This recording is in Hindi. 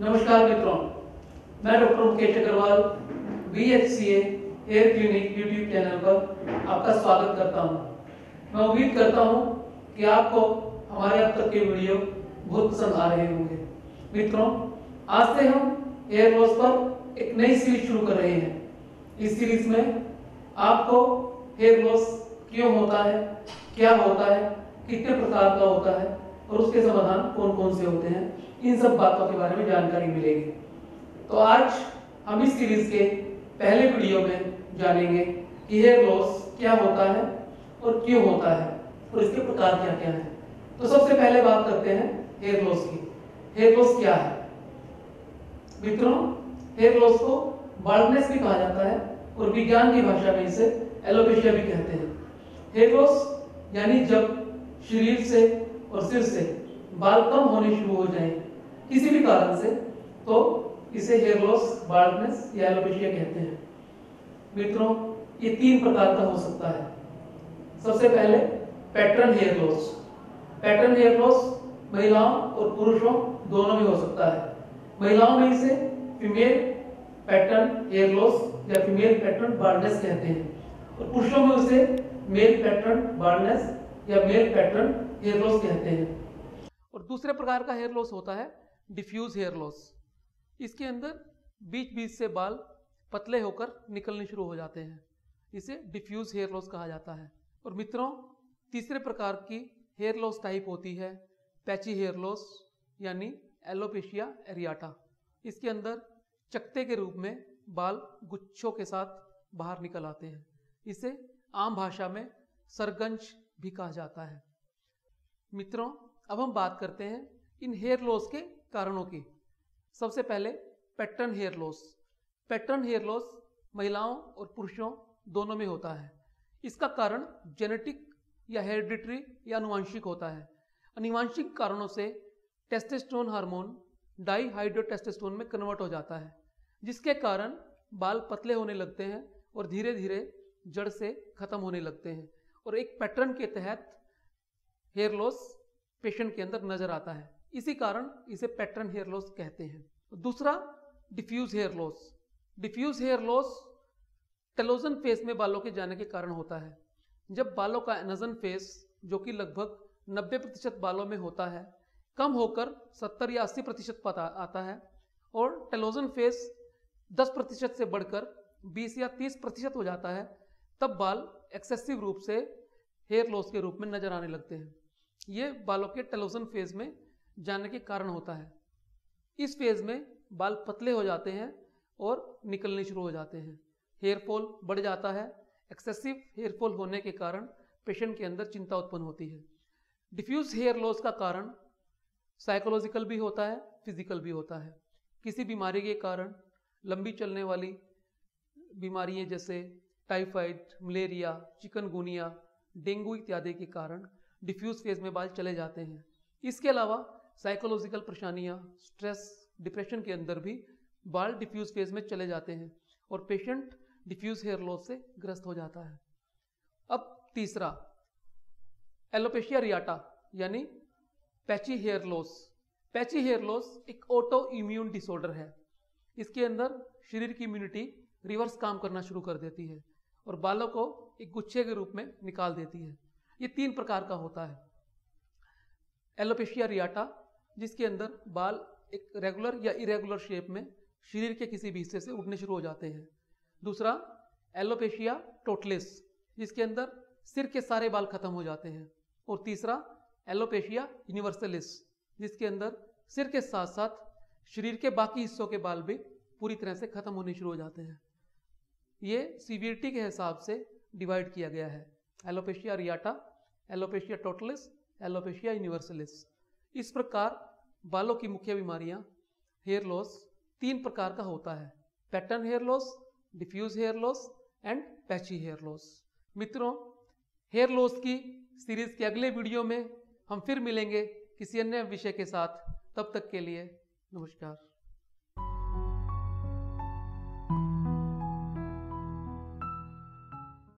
नमस्कार मित्रों, मैं doctor Mukesh Agrawal BHCA hair clinic YouTube channel पर आपका स्वागत करता हूं। मैं उम्मीद करता हूं कि आपको हमारे अब तक के वीडियो बहुत पसंद आ रहे होंगे। मित्रों, आज से हम हेयर लॉस पर एक नई सीरीज शुरू कर रहे हैं। इस सीरीज में आपको हेयर लॉस क्यों होता है, क्या होता है, कितने प्रकार का होता है और उसके समाधान कौन कौन से होते हैं, इन सब बातों के बारे में जानकारी मिलेगी। तो आज हम इस सीरीज के पहले वीडियो में जानेंगे कि हेयर लॉस क्या होता है और क्यों होता है और इसके प्रकार क्या क्या हैं। तो सबसे पहले बात करते हैं हेयर लॉस की। हेयर लॉस क्या है? मित्रों, हेयर लॉस को बाल्डनेस भी कहा जाता है और विज्ञान की भाषा में इसे एलोपेशिया भी कहते हैं। हेयर लॉस यानी जब शरीर से और सिर से बाल कम होने शुरू हो जाएं किसी भी कारण से, तो इसे हेयर लॉस, बाल्डनेस या एलोपेशिया कहते हैं। मित्रों, ये तीन प्रकार का हो सकता है। सबसे पहले pattern hair loss. Pattern hair loss महिलाओं और पुरुषों दोनों में हो सकता है। महिलाओं में इसे फीमेल पैटर्न हेयर लॉस या फीमेल पैटर्न बाल्डनेस कहते हैं और पुरुषों में उसे मेल पैटर्न बाल्डनेस या मेल पैटर्न हेयर लॉस कहते हैं। और दूसरे प्रकार का हेयर लॉस होता है डिफ्यूज हेयर लॉस। इसके अंदर बीच बीच से बाल पतले होकर निकलने शुरू हो जाते हैं। इसे डिफ्यूज हेयर लॉस कहा जाता है। और मित्रों, तीसरे प्रकार की हेयर लॉस टाइप होती है पैची हेयर लॉस यानी एलोपेशिया एरियाटा। इसके अंदर चकत्ते के रूप में बाल गुच्छों के साथ बाहर निकल आते हैं। इसे आम भाषा में सरगंज भी कहा जाता है। मित्रों, अब हम बात करते हैं इन हेयर लॉस के कारणों की। सबसे पहले pattern hair loss. Pattern hair loss महिलाओं और पुरुषों दोनों में होता है। इसका कारण जेनेटिक या हेरिडिटरी या आनुवंशिक होता है। आनुवंशिक कारणों से टेस्टोस्टेरोन हार्मोन डाईहाइड्रोटेस्टोस्टेरोन में कन्वर्ट हो जाता है, जिसके कारण बाल पतले होने लगते हैं और धीरे धीरे जड़ से खत्म होने लगते हैं और एक पैटर्न के तहत हेयर लॉस पेशेंट के अंदर नजर आता है। इसी कारण इसे पैटर्न हेयर लॉस कहते हैं। दूसरा diffuse hair loss. Diffuse hair loss telogen phase में बालों के जाने के कारण होता है। जब बालों का एनाजन फेस, जो कि लगभग 90% बालों में होता है, कम होकर 70 या 80% आता है और टेलोजन फेस 10% से बढ़कर 20 या 30% हो जाता है, तब बाल एक्सेसिव रूप से हेयर लॉस के रूप में नजर आने लगते हैं। ये बालों के टेलोजन फेज में जाने के कारण होता है। इस फेज में बाल पतले हो जाते हैं और निकलने शुरू हो जाते हैं। हेयर फॉल बढ़ जाता है। एक्सेसिव हेयर फॉल होने के कारण पेशेंट के अंदर चिंता उत्पन्न होती है। डिफ्यूज हेयर लॉस का कारण साइकोलॉजिकल भी होता है, फिजिकल भी होता है। किसी बीमारी के कारण, लंबी चलने वाली बीमारियां जैसे टाइफाइड, मलेरिया, चिकनगुनिया, डेंगू इत्यादि के कारण डिफ्यूज फेज में बाल चले जाते हैं। इसके अलावा साइकोलॉजिकल परेशानियां, स्ट्रेस, डिप्रेशन के अंदर भी बाल डिफ्यूज फेज में चले जाते हैं और पेशेंट डिफ्यूज हेयर लॉस से ग्रस्त हो जाता है। अब तीसरा एलोपेशिया एरियाटा यानी patchy hair loss. Patchy hair loss एक ऑटो इम्यून डिसऑर्डर है। इसके अंदर शरीर की इम्यूनिटी रिवर्स काम करना शुरू कर देती है और बालों को एक गुच्छे के रूप में निकाल देती है। ये तीन प्रकार का होता है। एलोपेशिया एरियाटा, जिसके अंदर बाल एक रेगुलर या इरेगुलर शेप में शरीर के किसी भी हिस्से से उड़ने शुरू हो जाते हैं। दूसरा एलोपेशिया टोटलिस, जिसके अंदर सिर के सारे बाल खत्म हो जाते हैं। और तीसरा एलोपेशिया यूनिवर्सलिस, जिसके अंदर सिर के साथ साथ शरीर के बाकी हिस्सों के बाल भी पूरी तरह से खत्म होने शुरू हो जाते हैं। ये सीवियरिटी के हिसाब से डिवाइड किया गया है: alopecia एरियाटा, alopecia totalis, alopecia universalis. इस प्रकार बालों की मुख्य बीमारियां हेयर लॉस तीन प्रकार का होता है: pattern hair loss, diffuse hair loss and patchy hair loss. मित्रों, हेयर लॉस की सीरीज के अगले वीडियो में हम फिर मिलेंगे किसी अन्य विषय के साथ। तब तक के लिए नमस्कार।